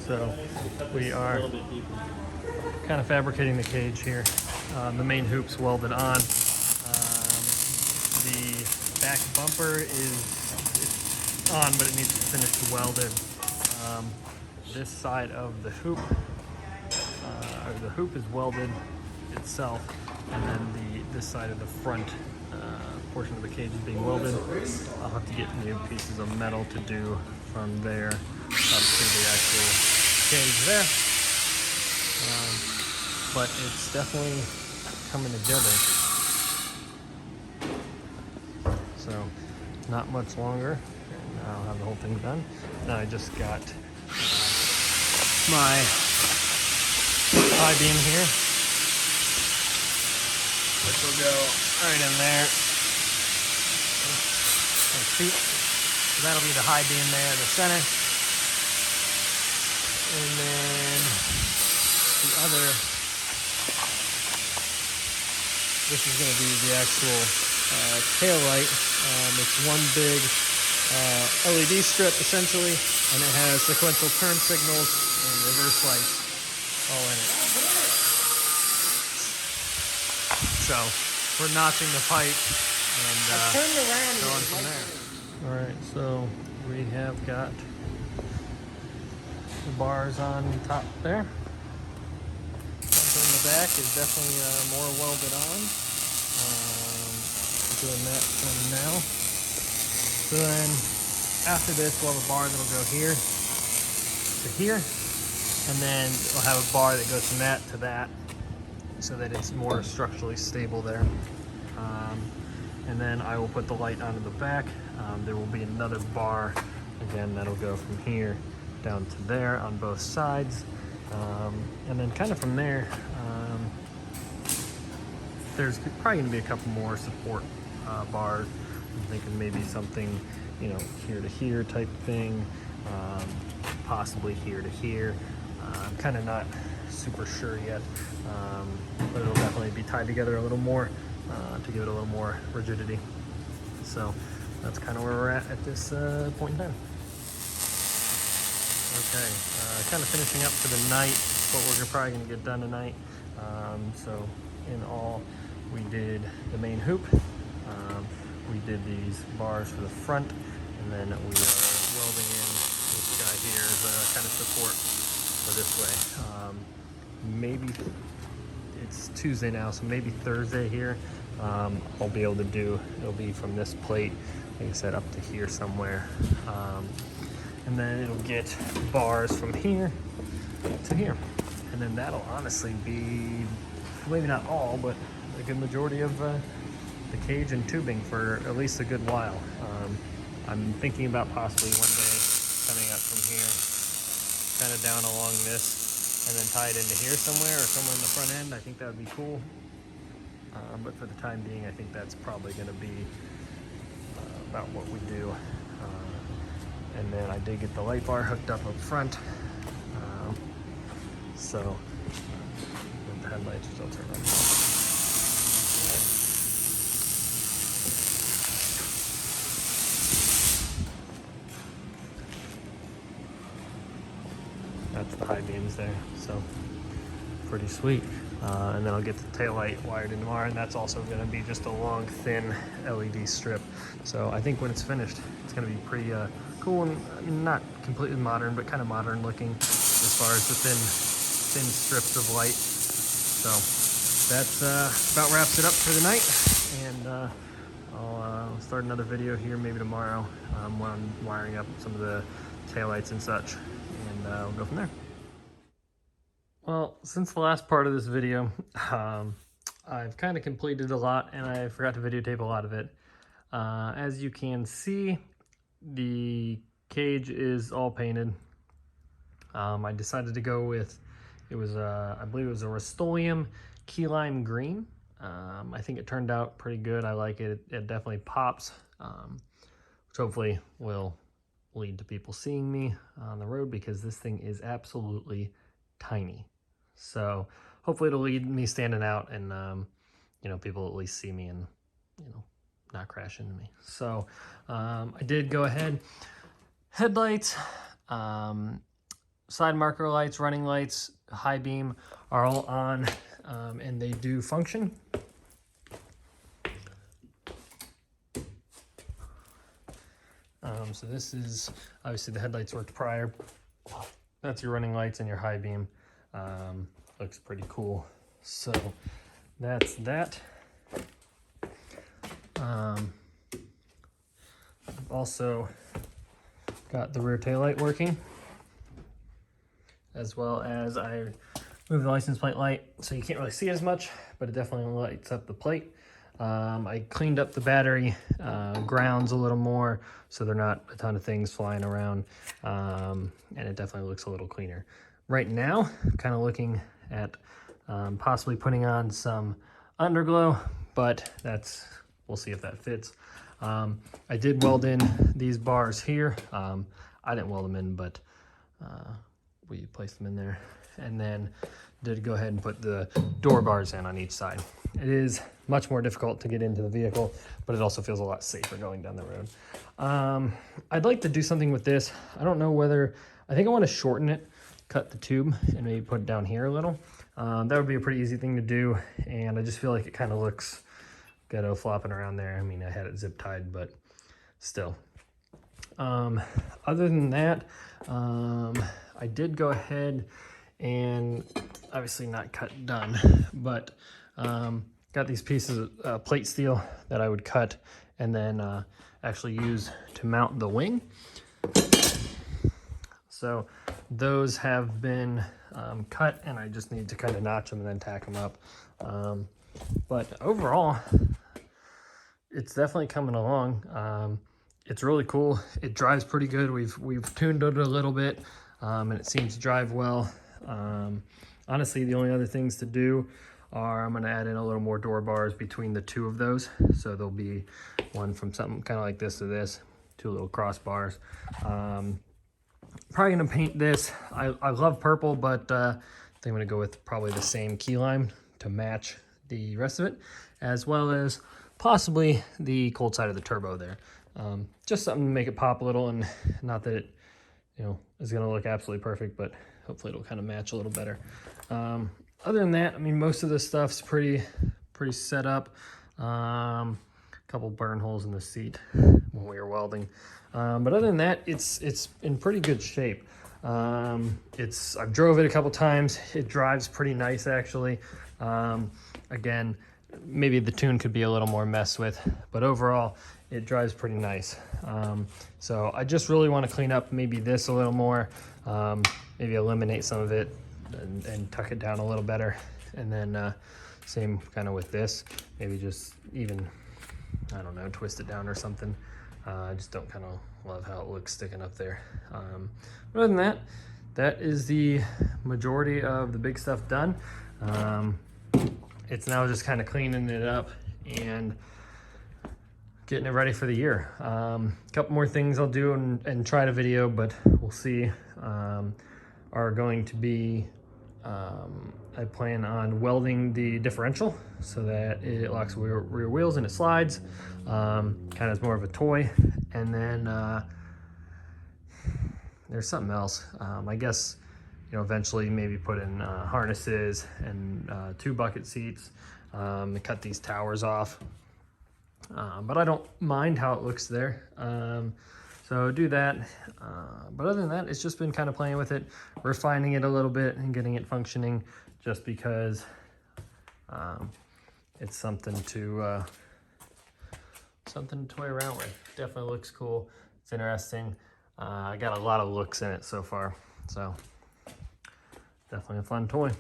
So we are kind of fabricating the cage here. The main hoop's welded on. The back bumper is on, but it needs to finish welded. This side of the hoop, or the hoop is welded itself, and then this side of the front portion of the cage is being welded. I'll have to get new pieces of metal to do from there up to the actual cage there. But it's definitely coming together. So not much longer, and I'll have the whole thing done. Now I just got my I-beam here, which will go right in there. So that'll be the high beam there in the center. And then the other, this is going to be the actual tail light. It's one big LED strip essentially, and it has sequential turn signals and reverse lights all in it. So we're notching the pipe and going from there. All right, so we have got the bars on top there. Something in the back is definitely more welded on. Doing that from now. So then after this, we'll have a bar that'll go here to here, and then we'll have a bar that goes from that to that, so that it's more structurally stable there. And then I will put the light onto the back. There will be another bar, again, that'll go from here down to there on both sides. And then kind of from there, there's probably gonna be a couple more support bars. I'm thinking maybe something, you know, here to here type thing, possibly here to here. I'm kind of not super sure yet, but it'll definitely be tied together a little more to give it a little more rigidity. So that's kind of where we're at this point in time. Okay, kind of finishing up for the night, what we're probably going to get done tonight. So in all, we did the main hoop, we did these bars for the front, and then we are welding in this guy here as a kind of support for this way. Maybe it's Tuesday now, so maybe Thursday here I'll be able to do, it'll be from this plate, like I said, up to here somewhere. And then it'll get bars from here to here. And then that'll honestly be, maybe not all, but a good majority of the cage and tubing for at least a good while. I'm thinking about possibly one day coming up from here, kind of down along this, and then tie it into here somewhere, or somewhere in the front end. I think that would be cool. But for the time being, I think that's probably going to be about what we do. And then I did get the light bar hooked up front. So with the headlights, which I'll turn on. That's the high beams there, so pretty sweet. And then I'll get the taillight wired in tomorrow, and that's also going to be just a long, thin LED strip. So I think when it's finished, it's going to be pretty cool, and I mean, not completely modern, but kind of modern looking as far as the thin strips of light. So that's about wraps it up for the night, and I'll start another video here maybe tomorrow when I'm wiring up some of the taillights and such, and we'll go from there. Well, since the last part of this video, I've kind of completed a lot, and I forgot to videotape a lot of it. As you can see, the cage is all painted. I decided to go with, it was I believe it was a Rust-Oleum key lime green. I think it turned out pretty good. I like it. It definitely pops, which hopefully will lead to people seeing me on the road, because this thing is absolutely tiny. So hopefully it'll lead me standing out, and you know, people at least see me and, you know, not crash into me. So I did go ahead, headlights, side marker lights, running lights, high beam are all on, and they do function. So this is, obviously the headlights worked prior. That's your running lights and your high beam. Looks pretty cool. So that's that. Also got the rear taillight working, as well as I moved the license plate light so you can't really see as much, but it definitely lights up the plate. I cleaned up the battery grounds a little more so they're not a ton of things flying around, and it definitely looks a little cleaner. Right now, I'm kind of looking at possibly putting on some underglow, but we'll see if that fits. I did weld in these bars here. I didn't weld them in, but we placed them in there, and then did go ahead and put the door bars in on each side. It is much more difficult to get into the vehicle, but it also feels a lot safer going down the road. I'd like to do something with this. I don't know whether, I think I want to shorten it, cut the tube, and maybe put it down here a little. That would be a pretty easy thing to do, and I just feel like it kind of looks ghetto flopping around there. I mean, I had it zip tied, but still. Other than that, I did go ahead and obviously not cut done, but got these pieces of plate steel that I would cut and then actually use to mount the wing. So those have been cut, and I just need to kind of notch them and then tack them up. But overall, it's definitely coming along. It's really cool. It drives pretty good. We've tuned it a little bit, and it seems to drive well. Honestly, the only other things to do are I'm going to add in a little more door bars between the two of those. So there'll be one from something kind of like this to this, two little crossbars. Probably going to paint this. I love purple, but I think I'm going to go with probably the same key lime to match the rest of it, as well as possibly the cold side of the turbo there. Just something to make it pop a little, and not that it, is going to look absolutely perfect, but hopefully it'll kind of match a little better. Other than that, I mean, most of this stuff's pretty set up. A couple burn holes in the seat when we were welding. But other than that, it's in pretty good shape. I've drove it a couple times. It drives pretty nice, actually. Again, maybe the tune could be a little more messed with, but overall, it drives pretty nice. So I just really want to clean up maybe this a little more, maybe eliminate some of it and tuck it down a little better. And then same kind of with this, maybe just even, I don't know, twist it down or something. I just don't kind of love how it looks sticking up there. But other than that, that is the majority of the big stuff done. It's now just kind of cleaning it up and getting it ready for the year. A couple more things I'll do and try to video, but we'll see, are going to be, I plan on welding the differential so that it locks rear wheels and it slides, kind of as more of a toy. And then there's something else. I guess, eventually maybe put in harnesses and 2 bucket seats, and cut these towers off. But I don't mind how it looks there. So do that. But other than that, it's just been kind of playing with it, refining it a little bit and getting it functioning, just because it's something to toy around with. Definitely looks cool. It's interesting. I got a lot of looks in it so far. So definitely a fun toy.